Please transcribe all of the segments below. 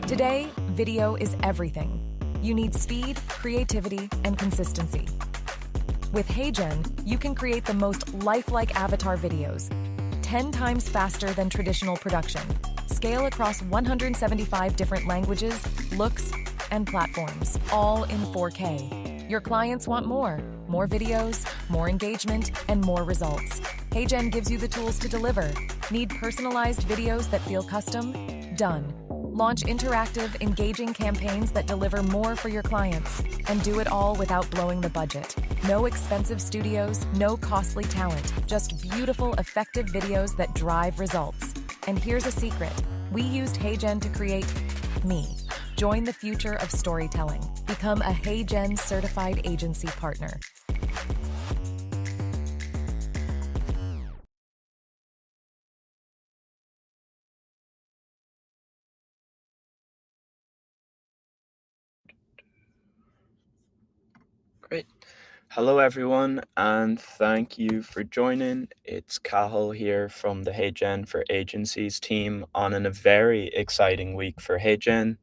Today, video is everything. You need speed, creativity, and consistency. With HeyGen, you can create the most lifelike avatar videos, 10 times faster than traditional production, scale across 175 different languages, looks, and platforms, all in 4K. Your clients want more videos, more engagement, and more results. HeyGen gives you the tools to deliver. Need personalized videos that feel custom? Done. Launch interactive, engaging campaigns that deliver more for your clients, and do it all without blowing the budget. No expensive studios, no costly talent, just beautiful, effective videos that drive results. And here's a secret. We used HeyGen to create me. Join the future of storytelling. Become a HeyGen certified agency partner. Great. Hello, everyone, and thank you for joining. It's Cahill here from the HeyGen for Agencies team on a very exciting week for HeyGen.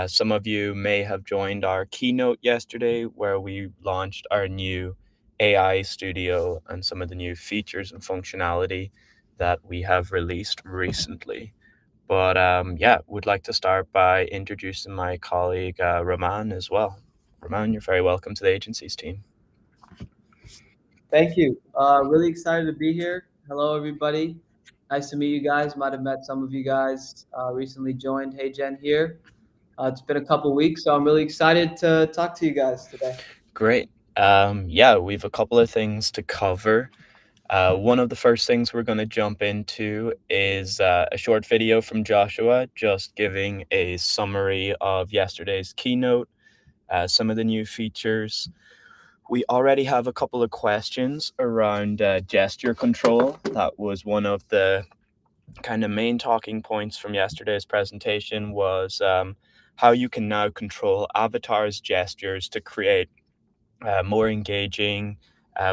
Some of you may have joined our keynote yesterday where we launched our new AI studio and some of the new features and functionality that we have released recently. But would like to start by introducing my colleague, Raman, as well. Raman, you're very welcome to the agencies team. Thank you. Really excited to be here. Hello, everybody. Nice to meet you guys. Might have met some of you guys recently joined HeyGen here. It's been a couple weeks, so I'm really excited to talk to you guys today. Great. We've a couple of things to cover. One of the first things we're going to jump into is a short video from Joshua, just giving a summary of yesterday's keynote, some of the new features. We already have a couple of questions around gesture control. That was one of the kind of main talking points from yesterday's presentation, was how you can now control avatars' gestures to create more engaging,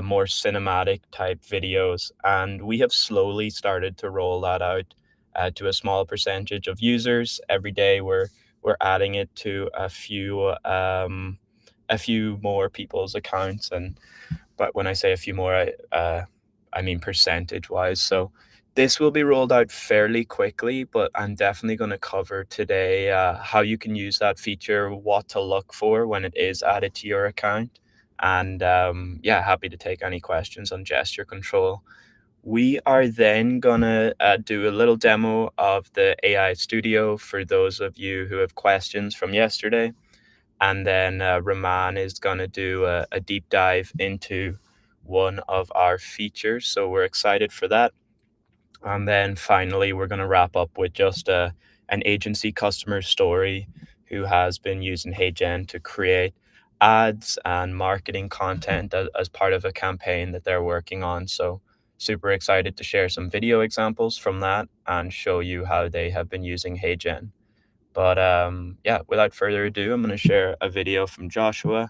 more cinematic type videos. And we have slowly started to roll that out to a small percentage of users. Every day we're adding it to a few more people's accounts. But when I say a few more, I mean percentage wise. So this will be rolled out fairly quickly, but I'm definitely going to cover today how you can use that feature, what to look for when it is added to your account. And happy to take any questions on gesture control. We are then gonna do a little demo of the AI studio for those of you who have questions from yesterday. And then Raman is gonna do a deep dive into one of our features. So we're excited for that. And then finally, we're gonna wrap up with just an agency customer story who has been using HeyGen to create ads and marketing content as part of a campaign that they're working on. So super excited to share some video examples from that and show you how they have been using HeyGen. But without further ado, I'm going to share a video from Joshua,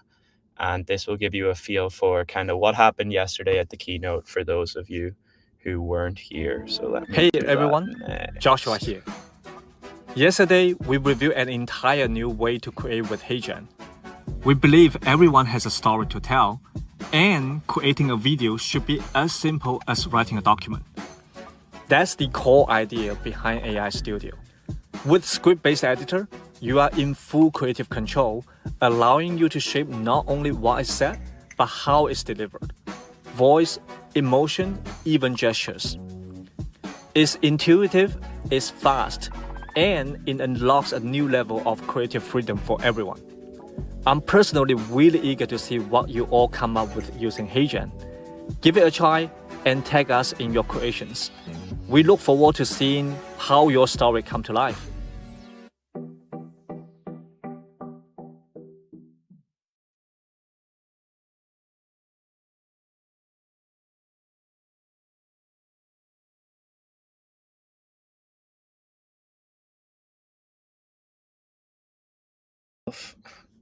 and this will give you a feel for kind of what happened yesterday at the keynote for those of you who weren't here. So let me Hey everyone, Joshua here. Yesterday, we reviewed an entire new way to create with HeyGen. We believe everyone has a story to tell, and creating a video should be as simple as writing a document. That's the core idea behind AI Studio. With script-based editor, you are in full creative control, allowing you to shape not only what is said, but how it's delivered. Voice, emotion, even gestures. It's intuitive, it's fast, and it unlocks a new level of creative freedom for everyone. I'm personally really eager to see what you all come up with using HeyGen. Give it a try and tag us in your creations. We look forward to seeing how your story come to life.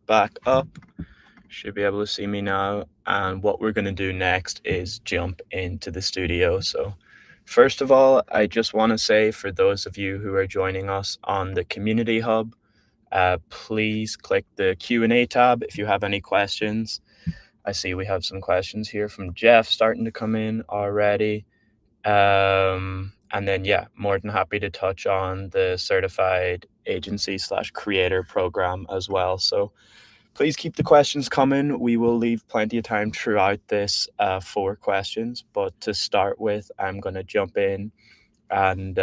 Back up. Should be able to see me now. And what we're going to do next is jump into the studio. So first of all, I just want to say for those of you who are joining us on the Community Hub, please click the Q&A tab if you have any questions. I see we have some questions here from Jeff starting to come in already. And then, yeah, more than happy to touch on the certified agency/creator program as well. So please keep the questions coming. We will leave plenty of time throughout this for questions. But to start with, I'm going to jump in and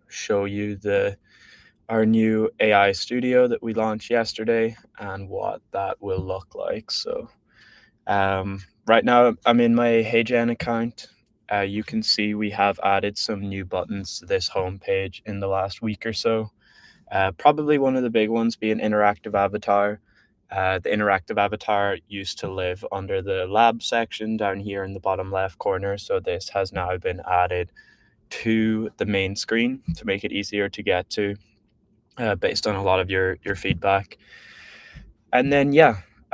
show you our new AI studio that we launched yesterday and what that will look like. So right now I'm in my HeyGen account. You can see we have added some new buttons to this homepage in the last week or so. Probably one of the big ones being interactive avatar. The interactive avatar used to live under the lab section down here in the bottom left corner. So this has now been added to the main screen to make it easier to get to based on a lot of your feedback. And then,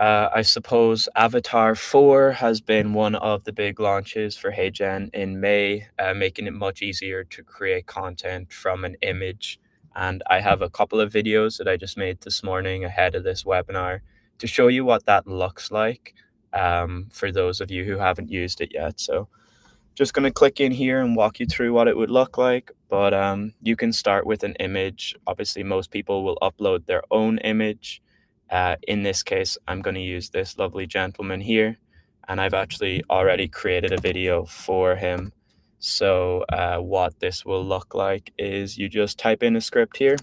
I suppose Avatar 4 has been one of the big launches for HeyGen in May, making it much easier to create content from an image. And I have a couple of videos that I just made this morning ahead of this webinar to show you what that looks like for those of you who haven't used it yet. So just going to click in here and walk you through what it would look like. But you can start with an image. Obviously, most people will upload their own image. In this case, I'm going to use this lovely gentleman here, and I've actually already created a video for him. So what this will look like is you just type in a script here.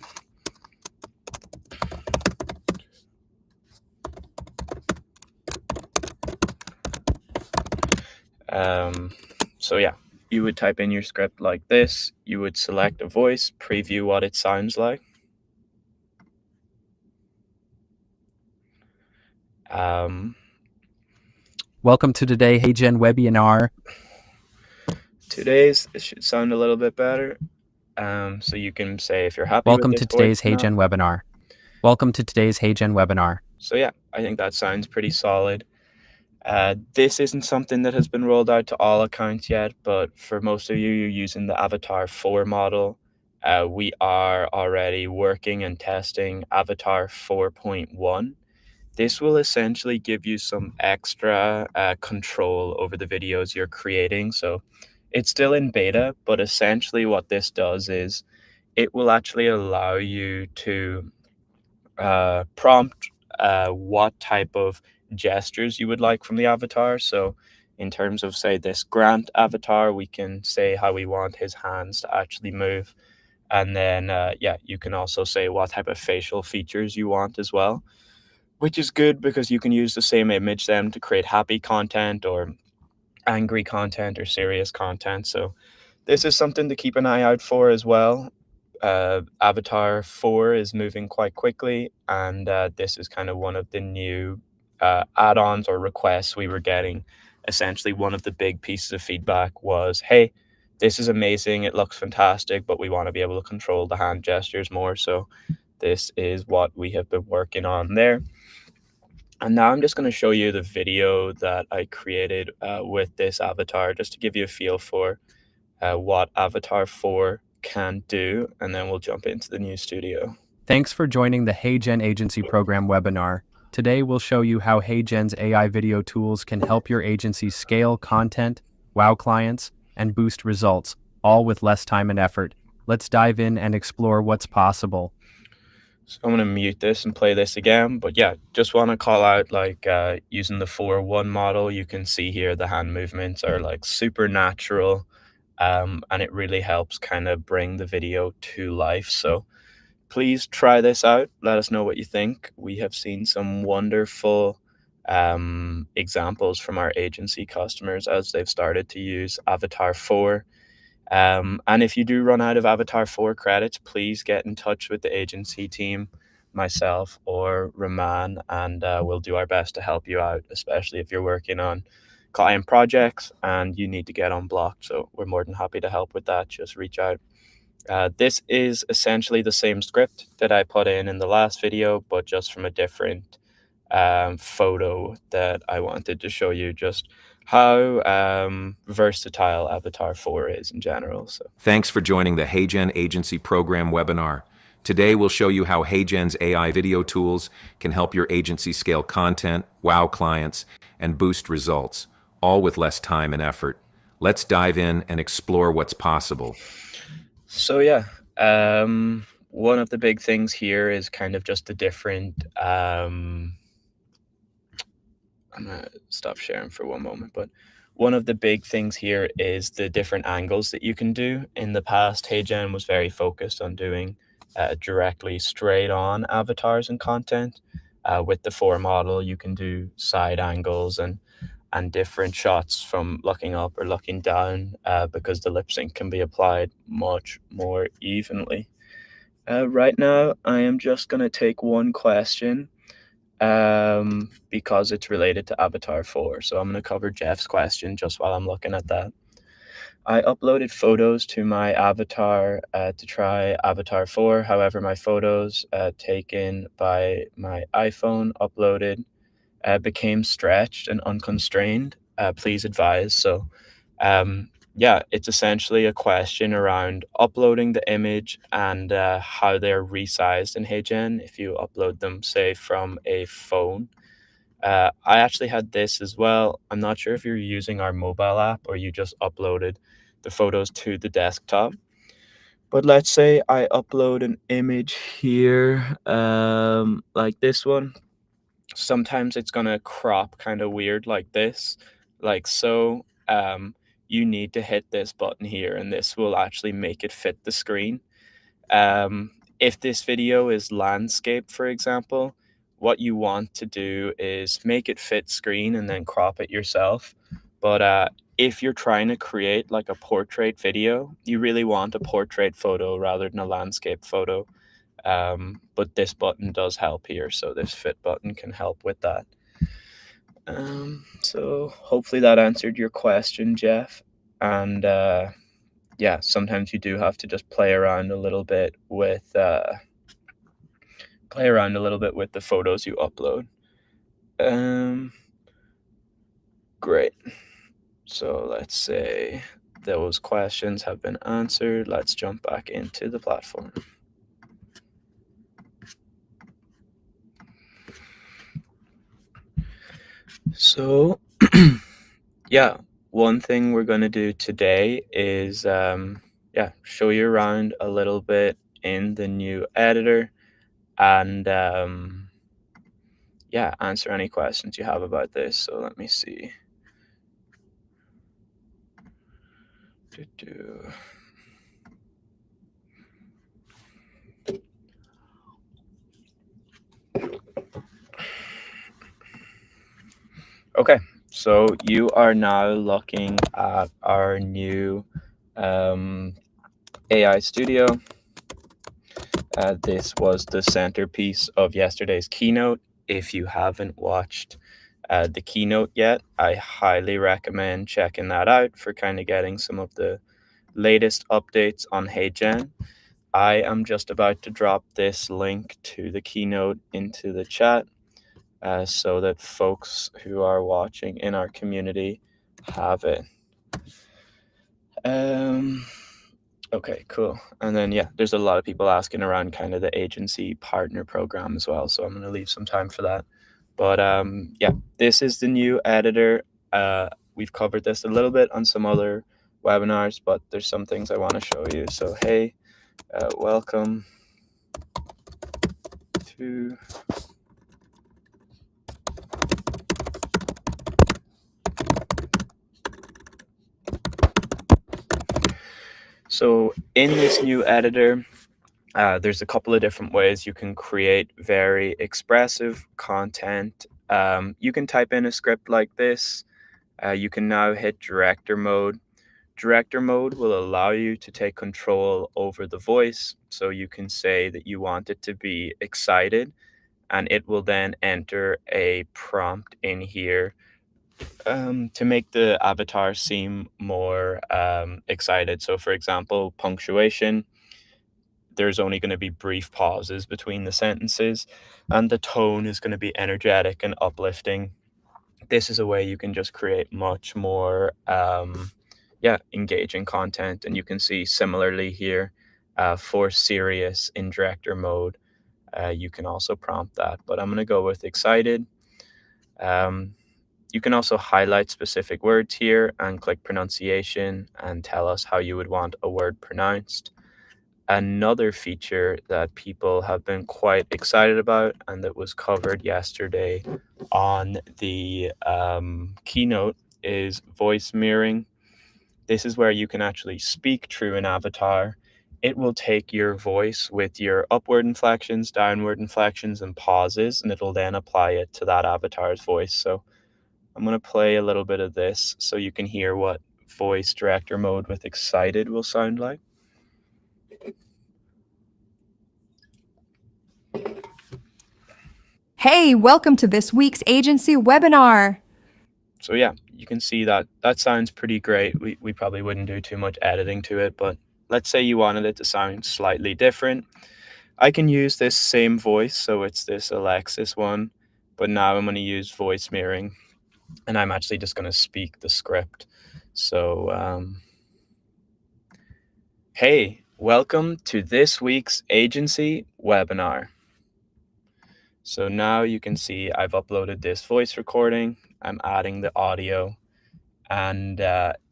So yeah, you would type in your script like this. You would select a voice, preview what it sounds like. Welcome to today's HeyGen webinar. It should sound a little bit better. So you can say if you're happy Welcome with to this today's HeyGen webinar. Welcome to today's HeyGen webinar. So yeah, I think that sounds pretty solid. This isn't something that has been rolled out to all accounts yet, but for most of you, you're using the Avatar 4 model. We are already working and testing Avatar 4.1. This will essentially give you some extra control over the videos you're creating. So it's still in beta, but essentially what this does is it will actually allow you to prompt what type of gestures you would like from the avatar. So in terms of, say, this Grant avatar, we can say how we want his hands to actually move. And then, you can also say what type of facial features you want as well, which is good because you can use the same image then to create happy content or angry content or serious content. So this is something to keep an eye out for as well. Avatar 4 is moving quite quickly, and this is kind of one of the new add-ons or requests we were getting. Essentially, one of the big pieces of feedback was, hey, this is amazing, it looks fantastic, but we want to be able to control the hand gestures more. So this is what we have been working on there. And now I'm just going to show you the video that I created with this avatar, just to give you a feel for what Avatar 4 can do, and then we'll jump into the new studio. Thanks for joining the HeyGen Agency Program webinar. Today we'll show you how HeyGen's AI video tools can help your agency scale content, wow clients, and boost results, all with less time and effort. Let's dive in and explore what's possible. So I'm going to mute this and play this again. But yeah, just want to call out, like, using the 4.1 model, you can see here the hand movements are like super natural, and it really helps kind of bring the video to life. So please try this out. Let us know what you think. We have seen some wonderful examples from our agency customers as they've started to use Avatar 4. And if you do run out of Avatar 4 credits, please get in touch with the agency team, myself or Raman, and we'll do our best to help you out, especially if you're working on client projects and you need to get unblocked. So we're more than happy to help with that. Just reach out. This is essentially the same script that I put in the last video, but just from a different photo that I wanted to show you just how versatile Avatar 4 is in general. So thanks for joining the HeyGen Agency Program webinar. Today, we'll show you how HeyGen's AI video tools can help your agency scale content, wow clients, and boost results, all with less time and effort. Let's dive in and explore what's possible. So yeah, one of the big things here is kind of just the different, I'm gonna stop sharing for one moment, but one of the big things here is the different angles that you can do. In the past, HeyGen was very focused on doing directly straight on avatars and content. With the 4 model, you can do side angles and different shots from looking up or looking down because the lip sync can be applied much more evenly. Right now, I am just going to take one question because it's related to Avatar 4. So I'm going to cover Jeff's question just while I'm looking at that. I uploaded photos to my avatar to try Avatar 4. However, my photos taken by my iPhone uploaded became stretched and unconstrained. Please advise. So yeah, it's essentially a question around uploading the image and how they're resized in HeyGen if you upload them, say, from a phone. I actually had this as well. I'm not sure if you're using our mobile app or you just uploaded the photos to the desktop. But let's say I upload an image here, like this one. Sometimes it's going to crop kind of weird like this, like so. You need to hit this button here, and this will actually make it fit the screen. If this video is landscape, for example, what you want to do is make it fit screen and then crop it yourself. But if you're trying to create like a portrait video, you really want a portrait photo rather than a landscape photo. But this button does help here, so this fit button can help with that. So hopefully that answered your question, Jeff. And yeah, sometimes you do have to just play around a little bit with the photos you upload. Great. So let's say those questions have been answered. Let's jump back into the platform. So yeah, one thing we're going to do today is show you around a little bit in the new editor and answer any questions you have about this. So let me see. Okay, so you are now looking at our new AI studio. This was the centerpiece of yesterday's keynote. If you haven't watched the keynote yet, I highly recommend checking that out for kind of getting some of the latest updates on HeyGen. I am just about to drop this link to the keynote into the chat so that folks who are watching in our community have it. Okay, cool. And then, yeah, there's a lot of people asking around kind of the agency partner program as well. So I'm going to leave some time for that. But yeah, this is the new editor. We've covered this a little bit on some other webinars, but there's some things I want to show you. So, hey, welcome to So in this new editor, there's a couple of different ways you can create very expressive content. You can type in a script like this. You can now hit director mode. Director mode will allow you to take control over the voice. So you can say that you want it to be excited, and it will then enter a prompt in here to make the avatar seem more excited. So for example, punctuation, there's only going to be brief pauses between the sentences, and the tone is going to be energetic and uplifting. This is a way you can just create much more engaging content. And you can see similarly here, For serious in director mode, you can also prompt that, but I'm going to go with excited. You can also highlight specific words here and click pronunciation and tell us how you would want a word pronounced. Another feature that people have been quite excited about and that was covered yesterday on the keynote is voice mirroring. This is where you can actually speak through an avatar. It will take your voice with your upward inflections, downward inflections, and pauses, and it'll then apply it to that avatar's voice. So I'm going to play a little bit of this so you can hear what voice director mode with excited will sound like. Hey, welcome to this week's agency webinar. So yeah, you can see that sounds pretty great. We probably wouldn't do too much editing to it, but let's say you wanted it to sound slightly different. I can use this same voice, so it's this Alexis one, but now I'm going to use voice mirroring, and I'm actually just going to speak the script. So, hey, welcome to this week's agency webinar. So now you can see I've uploaded this voice recording. I'm adding the audio, and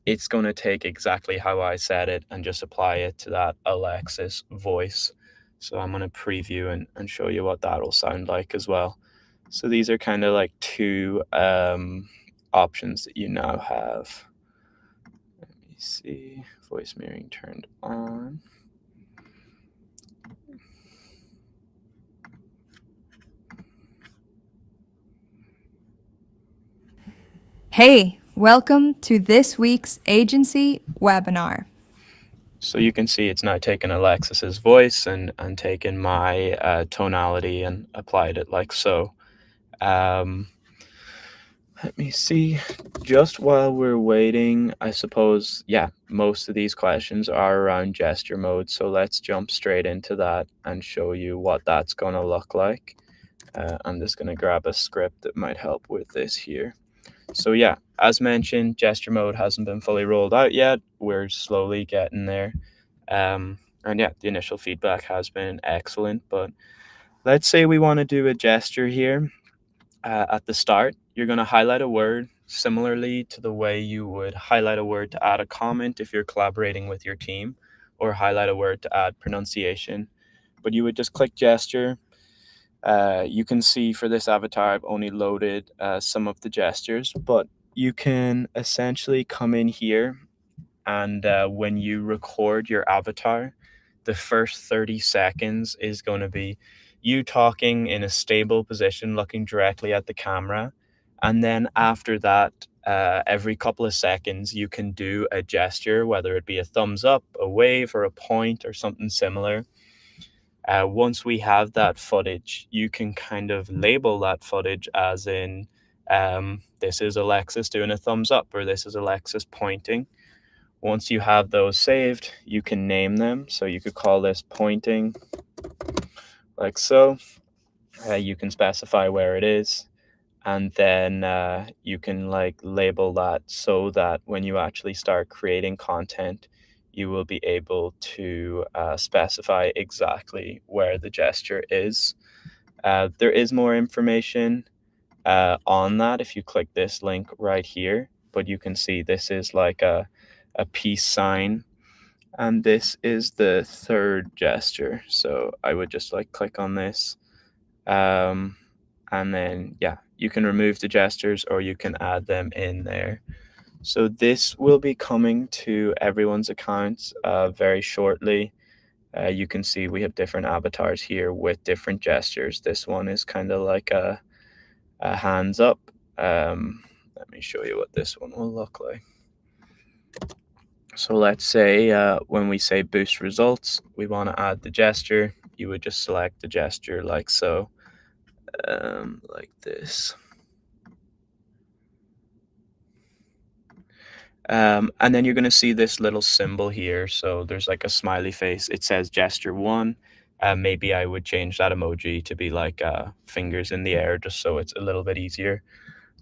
it's going to take exactly how I said it and just apply it to that Alexis voice. So I'm going to preview and show you what that will sound like as well. So these are kind of like two options that you now have. Let me see, voice mirroring turned on. Hey, welcome to this week's agency webinar. So you can see it's now taken Alexis's voice and taken my tonality and applied it like so. Let me see, just while we're waiting, I suppose, yeah, most of these questions are around gesture mode. So let's jump straight into that and show you what that's going to look like. I'm just going to grab a script that might help with this here. So yeah, as mentioned, gesture mode hasn't been fully rolled out yet. We're slowly getting there. And yeah, the initial feedback has been excellent, but let's say we want to do a gesture here. At the start, you're going to highlight a word similarly to the way you would highlight a word to add a comment if you're collaborating with your team, or highlight a word to add pronunciation. But you would just click gesture. You can see for this avatar, I've only loaded some of the gestures, but you can essentially come in here and when you record your avatar, the first 30 seconds is going to be you talking in a stable position, looking directly at the camera. And then after that, every couple of seconds, you can do a gesture, whether it be a thumbs up, a wave, or a point, or something similar. Once we have that footage, you can kind of label that footage as in, this is Alexis doing a thumbs up, or this is Alexis pointing. Once you have those saved, you can name them. So you could call this pointing, like so. You can specify where it is, and then you can like label that so that when you actually start creating content, you will be able to specify exactly where the gesture is. There is more information on that if you click this link right here, but you can see this is like a peace sign, and this is the third gesture. So I would just like click on this, and then yeah, you can remove the gestures or you can add them in there. So this will be coming to everyone's accounts very shortly. You can see we have different avatars here with different gestures. This one is kind of like a hands up. Let me show you what this one will look like. So let's say when we say boost results, we want to add the gesture. You would just select the gesture like so, like this. And then you're going to see this little symbol here. So there's like a smiley face. It says gesture 1. Maybe I would change that emoji to be like fingers in the air, just so it's a little bit easier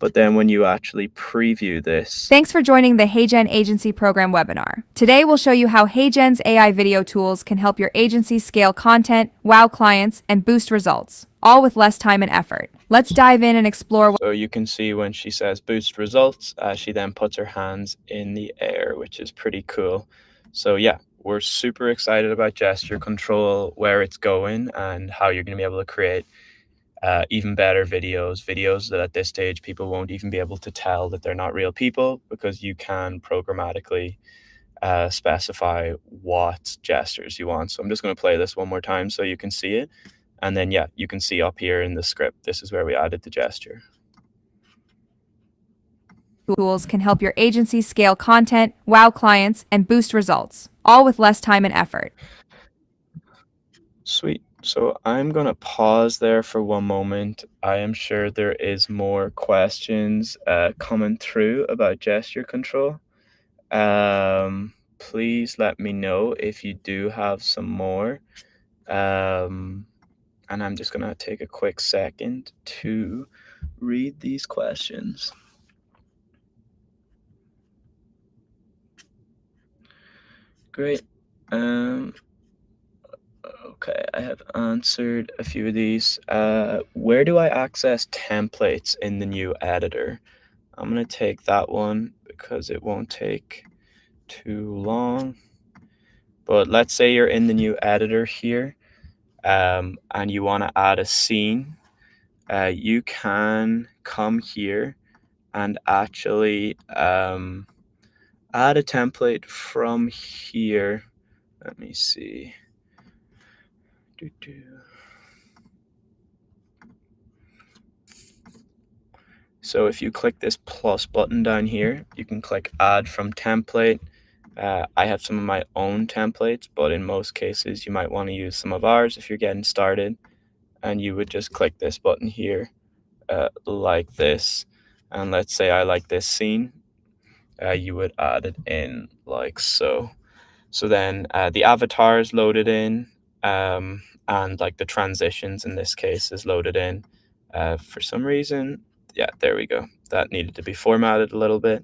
But then when you actually preview this, Thanks for joining the HeyGen Agency Program webinar. Today we'll show you how HeyGen's AI video tools can help your agency scale content, wow clients, and boost results, all with less time and effort. Let's dive in and explore. so you can see when she says boost results, she then puts her hands in the air, which is pretty cool. So yeah, we're super excited about gesture control, where it's going, and how you're going to be able to create even better videos that at this stage people won't even be able to tell that they're not real people, because you can programmatically specify what gestures you want. So I'm just going to play this one more time so you can see it. And then, yeah, you can see up here in the script, this is where we added the gesture. Tools can help your agency scale content, wow clients, and boost results, all with less time and effort. Sweet. So I'm going to pause there for one moment. I am sure there is more questions coming through about gesture control. Please let me know if you do have some more. And I'm just going to take a quick second to read these questions. Great. Okay, I have answered a few of these. Where do I access templates in the new editor? I'm going to take that one because it won't take too long. But let's say you're in the new editor here, and you want to add a scene. You can come here and actually add a template from here. Let me see. So if you click this plus button down here, you can click add from template. I have some of my own templates, but in most cases you might want to use some of ours if you're getting started. And you would just click this button here like this. And let's say I like this scene. You would add it in like so. So then the avatar is loaded in, and like the transitions in this case is loaded in. For some reason, yeah, there we go. That needed to be formatted a little bit.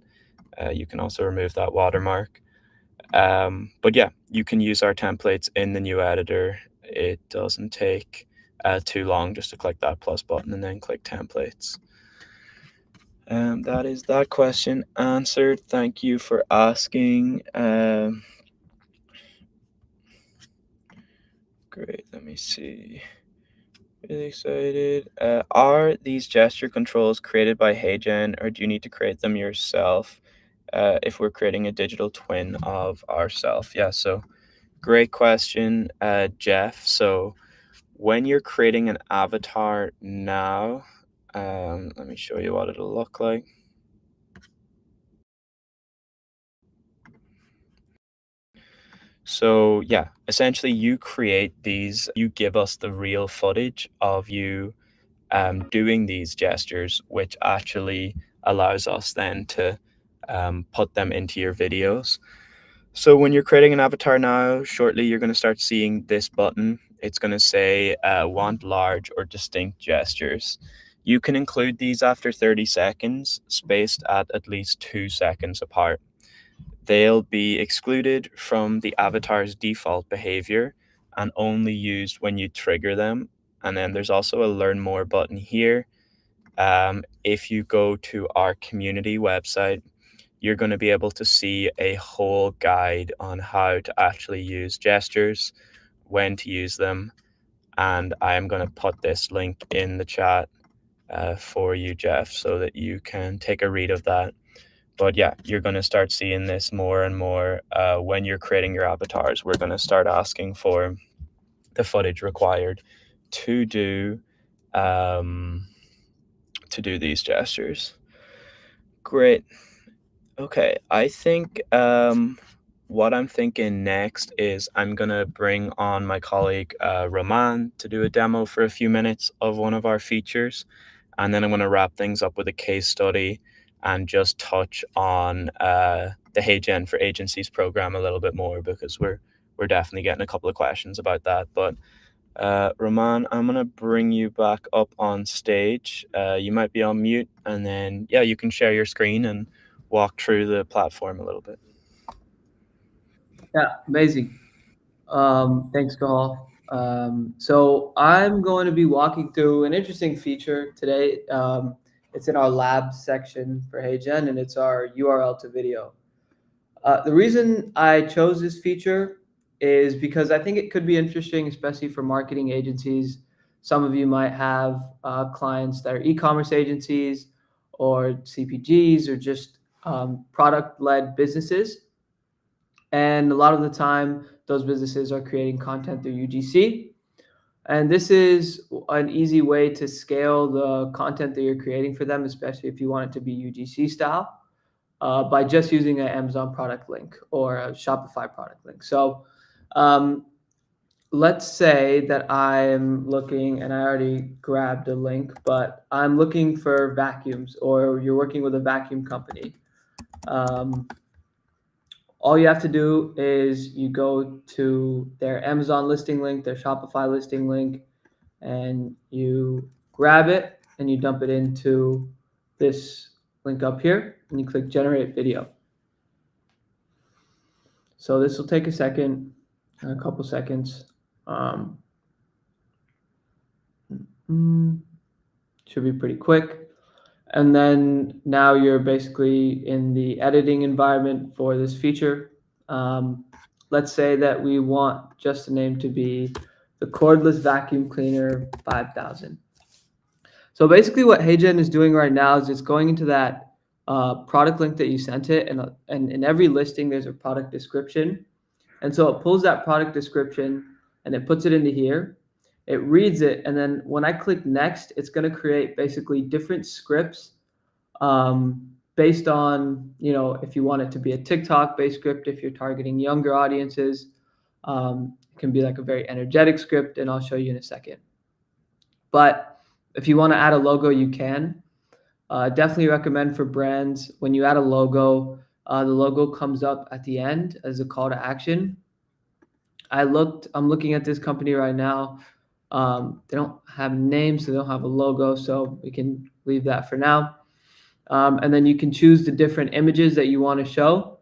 You can also remove that watermark. But yeah, you can use our templates in the new editor. It doesn't take too long just to click that plus button and then click templates. That is that question answered. Thank you for asking. Great, let me see. Really excited. Are these gesture controls created by HeyGen, or do you need to create them yourself if we're creating a digital twin of ourselves? Yeah, so great question, Jeff. So when you're creating an avatar now, let me show you what it'll look like. So yeah, essentially you create these, you give us the real footage of you doing these gestures, which actually allows us then to put them into your videos. So when you're creating an avatar now, shortly you're going to start seeing this button. It's going to say want large or distinct gestures. You can include these after 30 seconds, spaced at least 2 seconds apart. They'll be excluded from the avatar's default behavior and only used when you trigger them. And then there's also a learn more button here. If you go to our community website, you're going to be able to see a whole guide on how to actually use gestures, when to use them. And I'm going to put this link in the chat for you, Jeff, so that you can take a read of that. But yeah, you're going to start seeing this more and more when you're creating your avatars. We're going to start asking for the footage required to do these gestures. Great. Okay, I think what I'm thinking next is I'm going to bring on my colleague Roman to do a demo for a few minutes of one of our features. And then I'm going to wrap things up with a case study and just touch on the HeyGen for Agencies program a little bit more, because we're definitely getting a couple of questions about that. But Roman, I'm gonna bring you back up on stage. You might be on mute, and then yeah, you can share your screen and walk through the platform a little bit. Yeah, amazing. Thanks, Gahal. So I'm going to be walking through an interesting feature today. It's in our lab section for HeyGen, and it's our URL to video. The reason I chose this feature is because I think it could be interesting, especially for marketing agencies. Some of you might have clients that are e-commerce agencies or CPGs or just product-led businesses. And a lot of the time, those businesses are creating content through UGC. And this is an easy way to scale the content that you're creating for them, especially if you want it to be UGC style, by just using an Amazon product link or a Shopify product link. So let's say that I'm looking, and I already grabbed a link, but I'm looking for vacuums, or you're working with a vacuum company. All you have to do is you go to their Amazon listing link, their Shopify listing link, and you grab it and you dump it into this link up here, and you click generate video. So this will take a second, a couple seconds. Should be pretty quick. And then now you're basically in the editing environment for this feature. Let's say that we want just the name to be the cordless vacuum cleaner 5000. So basically what HeyGen is doing right now is it's going into that product link that you sent it, and in every listing there's a product description. And so it pulls that product description and it puts it into here. It reads it, and then when I click next, it's going to create basically different scripts based on, if you want it to be a TikTok-based script, if you're targeting younger audiences. It can be like a very energetic script, and I'll show you in a second. But if you want to add a logo, you can. Definitely recommend for brands, when you add a logo, the logo comes up at the end as a call to action. I'm looking at this company right now. They don't have names, so they don't have a logo, so we can leave that for now. And then you can choose the different images that you want to show.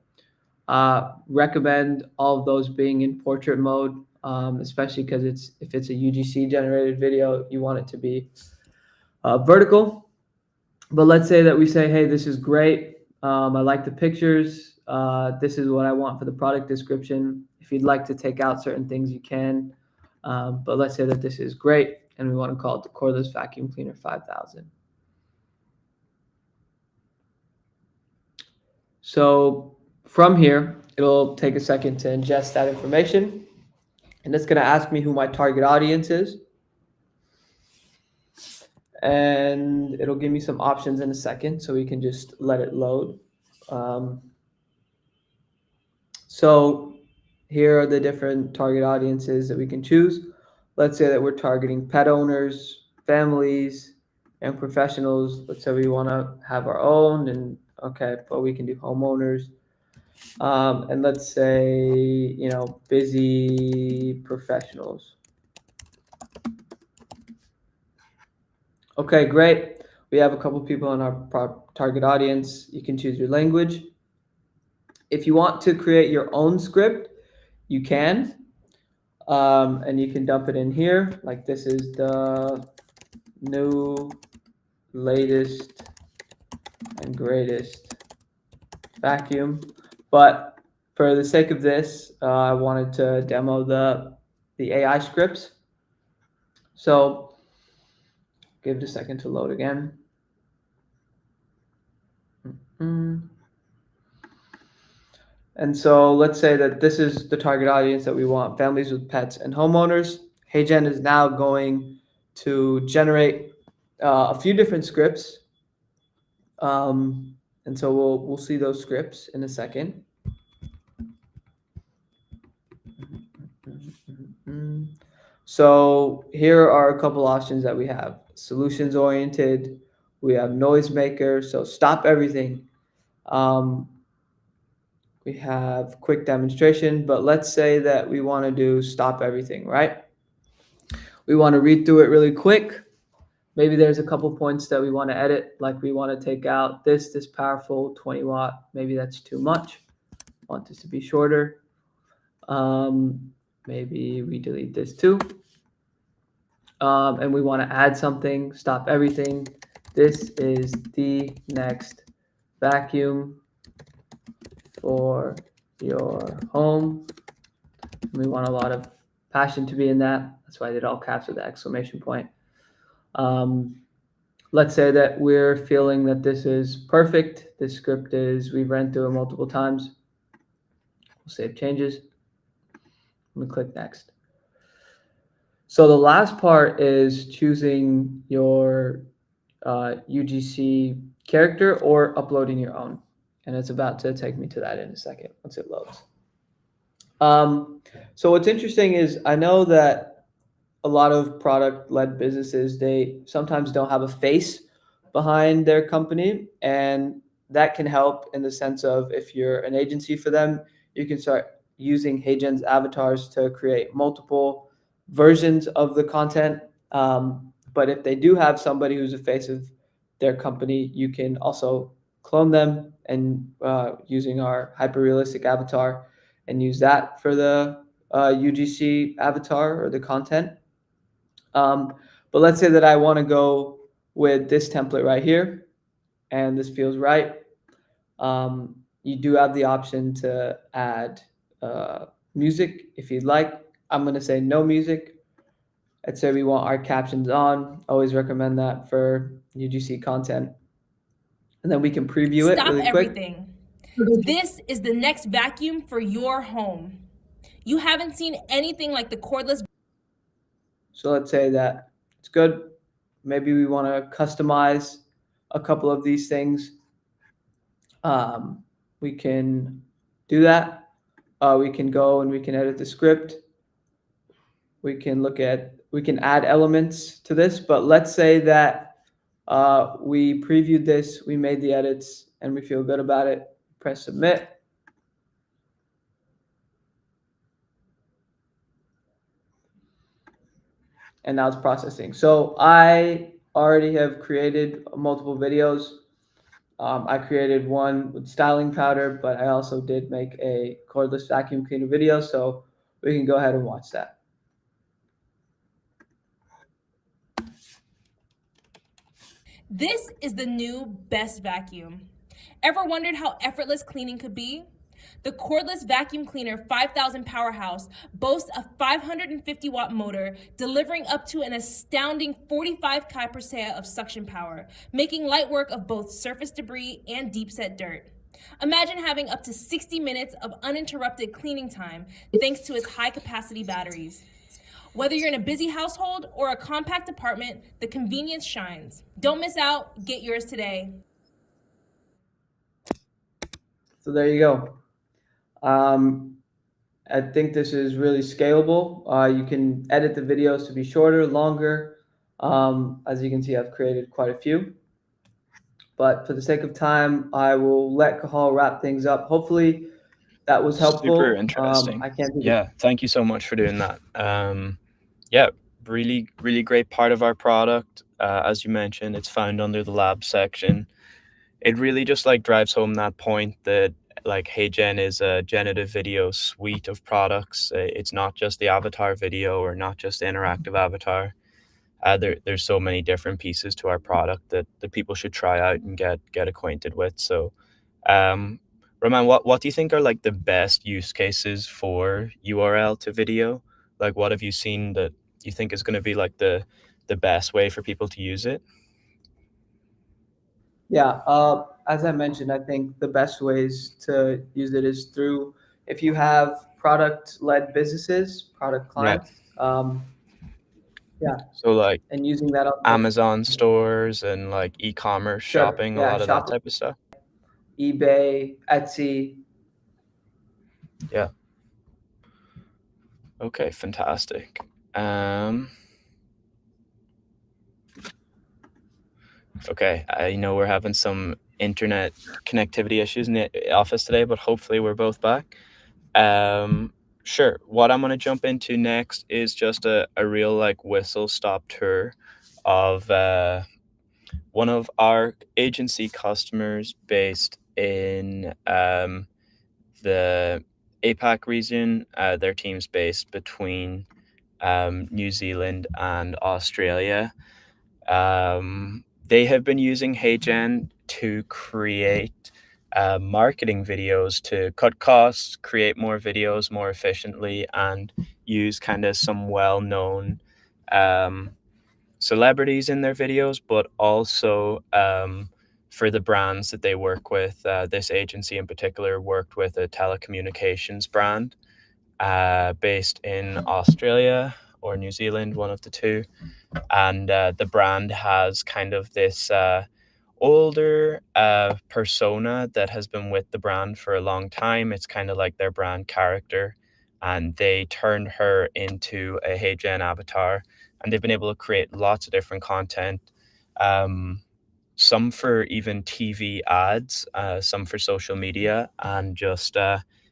Recommend all of those being in portrait mode, especially because if it's a UGC generated video, you want it to be vertical. But let's say that we say, hey, this is great. I like the pictures. This is what I want for the product description. If you'd like to take out certain things, you can. But let's say that this is great, and we want to call it the cordless vacuum cleaner 5000. So from here, it'll take a second to ingest that information, and it's going to ask me who my target audience is. And it'll give me some options in a second, so we can just let it load. So here are the different target audiences that we can choose. Let's say that we're targeting pet owners, families, and professionals. Let's say we want to have our own, and okay, but we can do homeowners. And let's say, busy professionals. Okay, great. We have a couple people in our target audience. You can choose your language. If you want to create your own script, you can. And you can dump it in here. Like, this is the new, latest, and greatest vacuum. But for the sake of this, I wanted to demo the AI scripts. So give it a second to load again. And so let's say that this is the target audience that we want, families with pets and homeowners. HeyGen is now going to generate a few different scripts. And so we'll see those scripts in a second. So here are a couple options that we have. Solutions oriented, we have noisemaker, so stop everything. We have quick demonstration, but let's say that we want to do stop everything, right? We want to read through it really quick. Maybe there's a couple points that we want to edit, like we want to take out this powerful 20 watt. Maybe that's too much. Want this to be shorter. Maybe we delete this too. And we want to add something, stop everything. This is the next vacuum for your home. We want a lot of passion to be in that. That's why I did all caps with the exclamation point. Let's say that we're feeling that this is perfect. This script is, we've ran through it multiple times. We'll save changes. We click next. So the last part is choosing your UGC character or uploading your own. And it's about to take me to that in a second once it loads. So what's interesting is I know that a lot of product-led businesses, they sometimes don't have a face behind their company, and that can help in the sense of if you're an agency for them, you can start using HeyGen's avatars to create multiple versions of the content. But if they do have somebody who's a face of their company, you can also clone them and using our hyper-realistic avatar and use that for the UGC avatar or the content. But let's say that I want to go with this template right here, and this feels right. You do have the option to add music if you'd like. I'm going to say no music. I'd say we want our captions on. Always recommend that for UGC content. And then we can preview it really quick. Stop everything. This is the next vacuum for your home. You haven't seen anything like the cordless. So let's say that it's good. Maybe we want to customize a couple of these things. We can do that. We can go and we can edit the script. We can add elements to this, but let's say that we previewed this, we made the edits, and we feel good about it. Press submit. And now it's processing. So I already have created multiple videos. I created one with styling powder, but I also did make a cordless vacuum cleaner video, so we can go ahead and watch that. This is the new best vacuum. Ever wondered how effortless cleaning could be? The cordless vacuum cleaner 5000 powerhouse boasts a 550 watt motor, delivering up to an astounding 45 kPa of suction power, making light work of both surface debris and deep set dirt. Imagine having up to 60 minutes of uninterrupted cleaning time thanks to its high capacity batteries. Whether you're in a busy household or a compact apartment, the convenience shines. Don't miss out, get yours today. So there you go. I think this is really scalable. You can edit the videos to be shorter, longer. As you can see, I've created quite a few. But for the sake of time, I will let Cahal wrap things up. Hopefully that was helpful. Super interesting. Yeah, thank you so much for doing that. Yeah, really, really great part of our product. As you mentioned, it's found under the lab section. It really just like drives home that point that like HeyGen is a generative video suite of products. It's not just the avatar video or not just the interactive avatar. There's so many different pieces to our product that people should try out and get acquainted with. So, Roman, what do you think are like the best use cases for URL to video? Like, what have you seen that you think is going to be like the best way for people to use it? Yeah, as I mentioned, I think the best ways to use it is through, if you have product-led businesses, product clients. Yeah. So like and using that on Amazon stores and like e-commerce shopping, a lot of that type of stuff. eBay, Etsy. Yeah. Okay, fantastic. Okay, I know we're having some internet connectivity issues in the office today, but hopefully we're both back. Sure. What I'm going to jump into next is just a real like whistle stop tour of one of our agency customers based in the APAC region. Their team's based between New Zealand and Australia. They have been using HeyGen to create marketing videos to cut costs, create more videos more efficiently, and use kind of some well-known celebrities in their videos, but also for the brands that they work with. This agency in particular worked with a telecommunications brand based in Australia or New Zealand, one of the two. And the brand has kind of this older persona that has been with the brand for a long time. It's kind of like their brand character, and they turned her into a HeyGen avatar, and they've been able to create lots of different content, some for even TV ads, some for social media, and just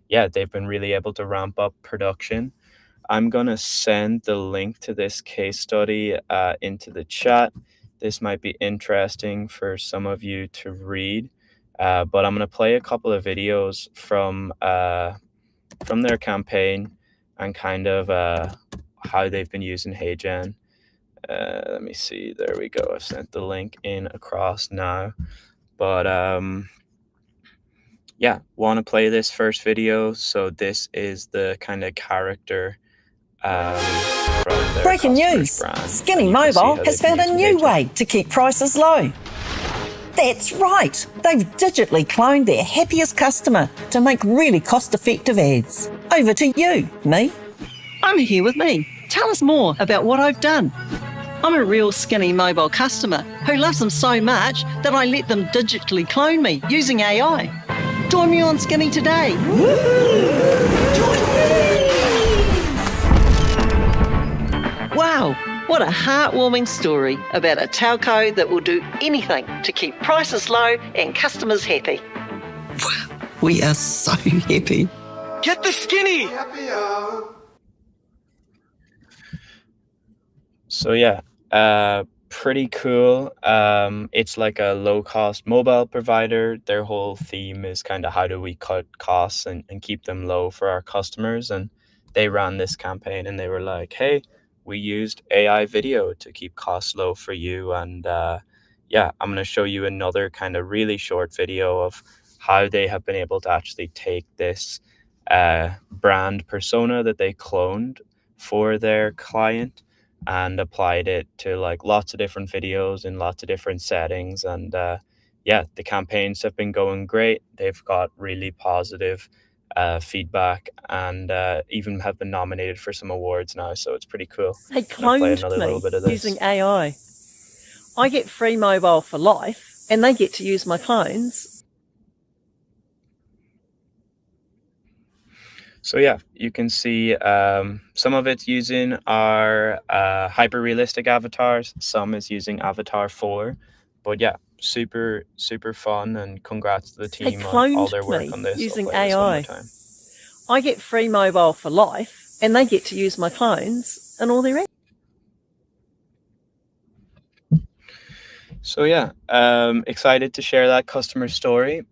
yeah, they've been really able to ramp up production. I'm going to send the link to this case study into the chat. This might be interesting for some of you to read, but I'm going to play a couple of videos from their campaign and kind of how they've been using HeyGen. Let me see. There we go. I've sent the link in across now. But yeah, want to play this first video. So this is the kind of character from Breaking news! Skinny Mobile has found a new way to keep prices low. That's right! They've digitally cloned their happiest customer to make really cost-effective ads. Over to you, me. I'm here with me. Tell us more about what I've done. I'm a real Skinny Mobile customer who loves them so much that I let them digitally clone me using AI. Join me on Skinny today. Wow, what a heartwarming story about a telco that will do anything to keep prices low and customers happy. We are so happy. Get the skinny! So yeah, pretty cool. It's like a low-cost mobile provider. Their whole theme is kind of how do we cut costs and keep them low for our customers. And they ran this campaign and they were like, hey, we used AI video to keep costs low for you. And yeah, I'm going to show you another kind of really short video of how they have been able to actually take this brand persona that they cloned for their client and applied it to like lots of different videos in lots of different settings. And yeah, the campaigns have been going great. They've got really positive feedback and even have been nominated for some awards now. So it's pretty cool. They cloned me using AI. I get free mobile for life and they get to use my clones. So yeah, you can see some of it's using our hyper-realistic avatars. Some is using Avatar 4. But yeah, super, super fun, and congrats to the team on all their work on this. Using AI. I get free mobile for life and they get to use my clones and all their apps. So yeah, excited to share that customer story.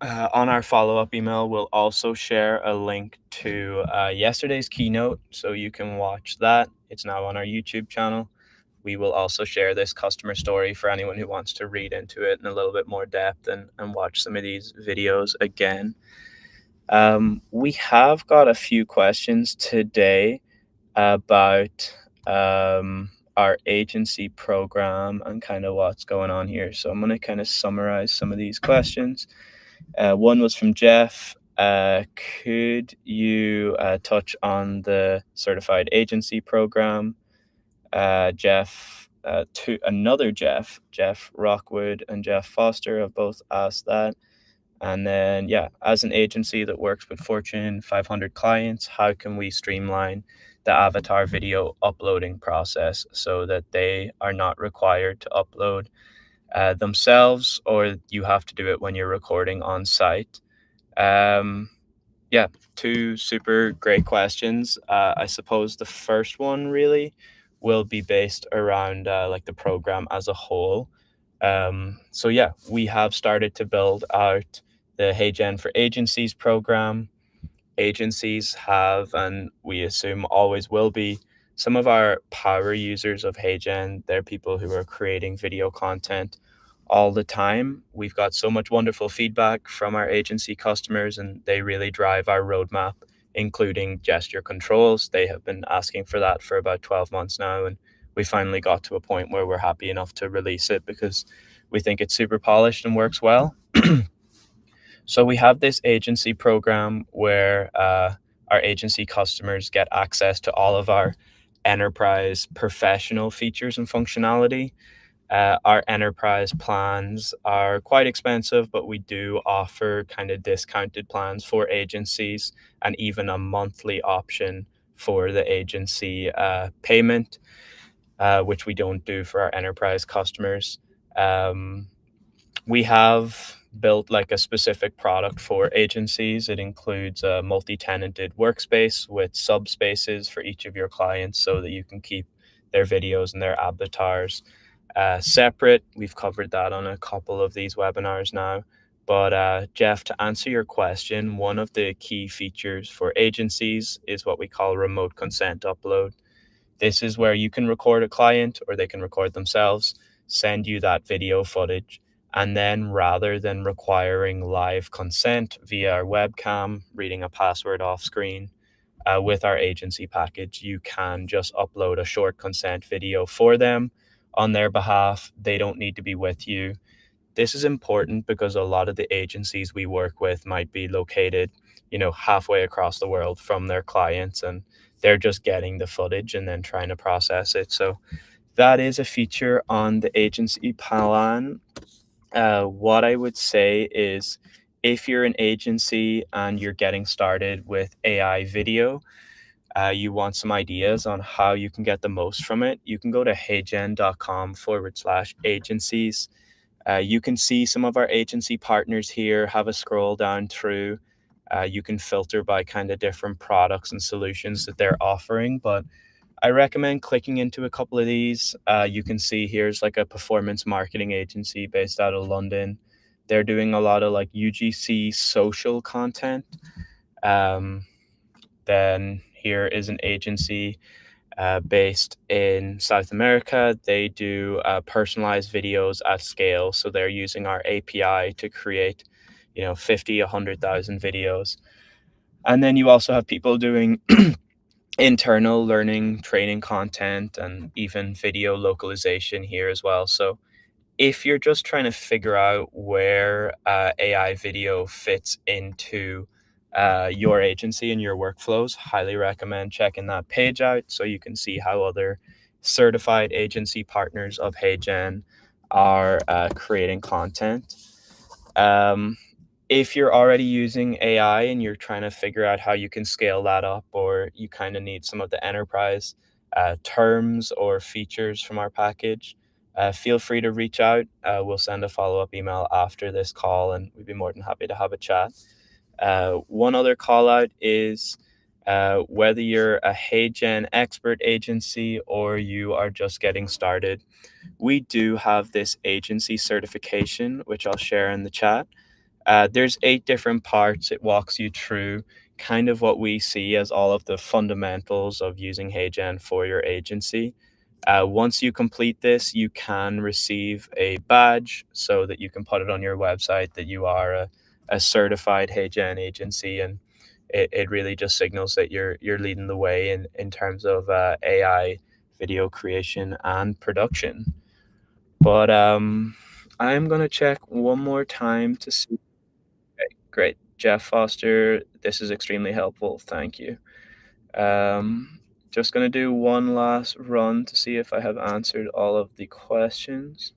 On our follow-up email, we'll also share a link to yesterday's keynote, so you can watch that. It's now on our YouTube channel. We will also share this customer story for anyone who wants to read into it in a little bit more depth and watch some of these videos again. We have got a few questions today about our agency program and kind of what's going on here. So I'm going to kind of summarize some of these questions. One was from Jeff. Could you touch on the certified agency program? Jeff, another Jeff Rockwood and Jeff Foster have both asked that. And then, yeah, as an agency that works with Fortune 500 clients, how can we streamline the avatar video uploading process so that they are not required to upload themselves, or you have to do it when you're recording on site? Yeah, two super great questions. I suppose the first one really will be based around like the program as a whole. So yeah, we have started to build out the HeyGen for Agencies program. Agencies have, and we assume always will be, some of our power users of HeyGen. They're people who are creating video content all the time. We've got so much wonderful feedback from our agency customers, and they really drive our roadmap, including gesture controls. They have been asking for that for about 12 months now, and we finally got to a point where we're happy enough to release it because we think it's super polished and works well. So we have this agency program where our agency customers get access to all of our enterprise professional features and functionality. Our enterprise plans are quite expensive, but we do offer kind of discounted plans for agencies and even a monthly option for the agency payment, which we don't do for our enterprise customers. We have built like a specific product for agencies. It includes a multi-tenanted workspace with subspaces for each of your clients so that you can keep their videos and their avatars separate. We've covered that on a couple of these webinars now. But Jeff, to answer your question, one of the key features for agencies is what we call remote consent upload. This is where you can record a client or they can record themselves, send you that video footage, and then rather than requiring live consent via our webcam, reading a password off screen, with our agency package, you can just upload a short consent video for them on their behalf. They don't need to be with you. This is important because a lot of the agencies we work with might be located, halfway across the world from their clients, and they're just getting the footage and then trying to process it. So that is a feature on the agency plan. What I would say is if you're an agency and you're getting started with AI video, you want some ideas on how you can get the most from it, you can go to heygen.com/agencies. You can see some of our agency partners here, have a scroll down through. You can filter by kind of different products and solutions that they're offering, but I recommend clicking into a couple of these. You can see here's like a performance marketing agency based out of London. They're doing a lot of like UGC social content. Then here is an agency based in South America. They do personalized videos at scale. So they're using our API to create, 50, 100,000 videos. And then you also have people doing internal learning, training content, and even video localization here as well. So if you're just trying to figure out where AI video fits into your agency and your workflows, highly recommend checking that page out so you can see how other certified agency partners of HeyGen are creating content. If you're already using AI and you're trying to figure out how you can scale that up, or you kind of need some of the enterprise terms or features from our package, feel free to reach out. We'll send a follow-up email after this call, and we'd be more than happy to have a chat. One other call out is whether you're a HeyGen expert agency or you are just getting started, we do have this agency certification, which I'll share in the chat. There's 8 different parts. It walks you through kind of what we see as all of the fundamentals of using HeyGen for your agency. Once you complete this, you can receive a badge so that you can put it on your website that you are a certified HeyGen agency, and it really just signals that you're leading the way in terms of AI video creation and production. But I'm going to check one more time to see. Okay, great. Jeff Foster, this is extremely helpful. Thank you. Just going to do one last run to see if I have answered all of the questions.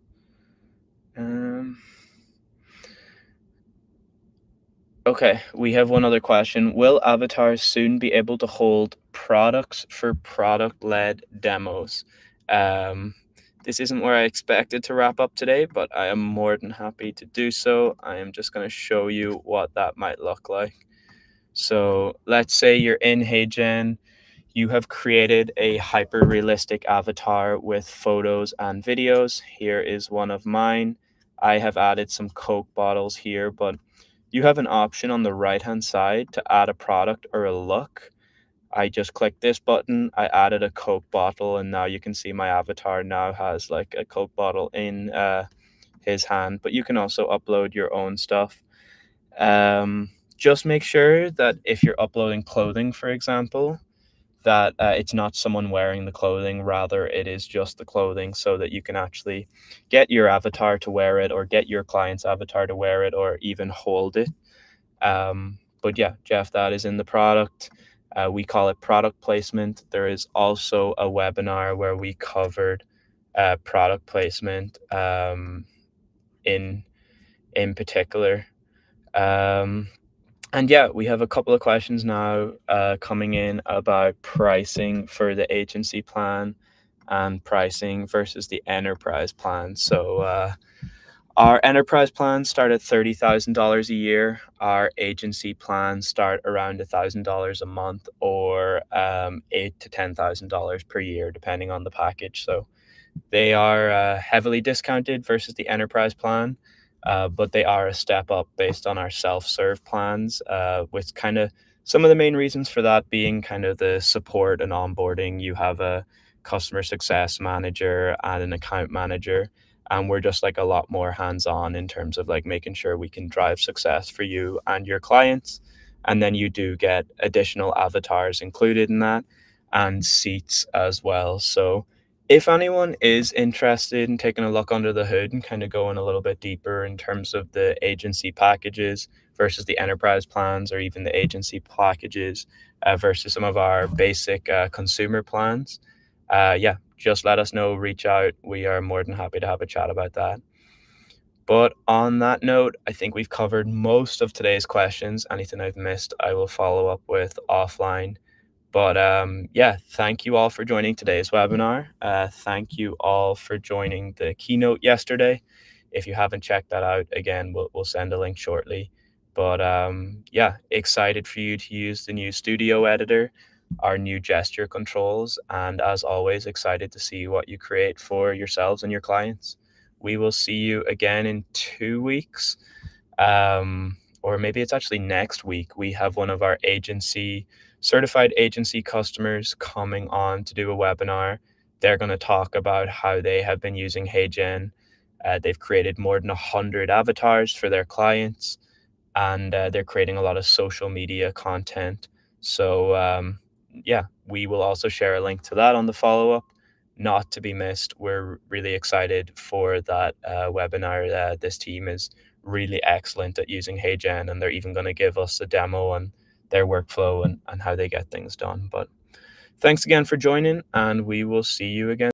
Okay, we have one other question. Will avatars soon be able to hold products for product-led demos? This isn't where I expected to wrap up today, but I am more than happy to do so. I am just going to show you what that might look like. So let's say you're in HeyGen, you have created a hyper-realistic avatar with photos and videos. Here is one of mine. I have added some Coke bottles here, but you have an option on the right-hand side to add a product or a look. I just clicked this button, I added a Coke bottle, and now you can see my avatar now has like a Coke bottle in his hand, but you can also upload your own stuff. Just make sure that if you're uploading clothing, for example, that it's not someone wearing the clothing, rather it is just the clothing, so that you can actually get your avatar to wear it, or get your client's avatar to wear it, or even hold it. But yeah, Jeff, that is in the product. We call it product placement. There is also a webinar where we covered product placement in particular. And yeah, we have a couple of questions now coming in about pricing for the agency plan and pricing versus the enterprise plan. So our enterprise plans start at $30,000 a year. Our agency plans start around $1,000 a month, or $8,000 to $10,000 per year, depending on the package. So they are heavily discounted versus the enterprise plan. But they are a step up based on our self-serve plans, with kind of some of the main reasons for that being kind of the support and onboarding. You have a customer success manager and an account manager, and we're just like a lot more hands-on in terms of like making sure we can drive success for you and your clients. And then you do get additional avatars included in that, and seats as well. So if anyone is interested in taking a look under the hood and kind of going a little bit deeper in terms of the agency packages versus the enterprise plans, or even the agency packages versus some of our basic consumer plans, yeah, just let us know, reach out. We are more than happy to have a chat about that. But on that note, I think we've covered most of today's questions. Anything I've missed, I will follow up with offline. But yeah, thank you all for joining today's webinar. Thank you all for joining the keynote yesterday. If you haven't checked that out, again, we'll send a link shortly. But yeah, excited for you to use the new studio editor, our new gesture controls, and as always, excited to see what you create for yourselves and your clients. We will see you again in 2 weeks. Or maybe it's actually next week. We have one of our certified agency customers coming on to do a webinar. They're going to talk about how they have been using HeyGen. They've created more than 100 avatars for their clients, and they're creating a lot of social media content. So yeah, we will also share a link to that on the follow-up, not to be missed. We're really excited for that webinar. This team is really excellent at using HeyGen, and they're even going to give us a demo on their workflow and how they get things done. But thanks again for joining, and we will see you again.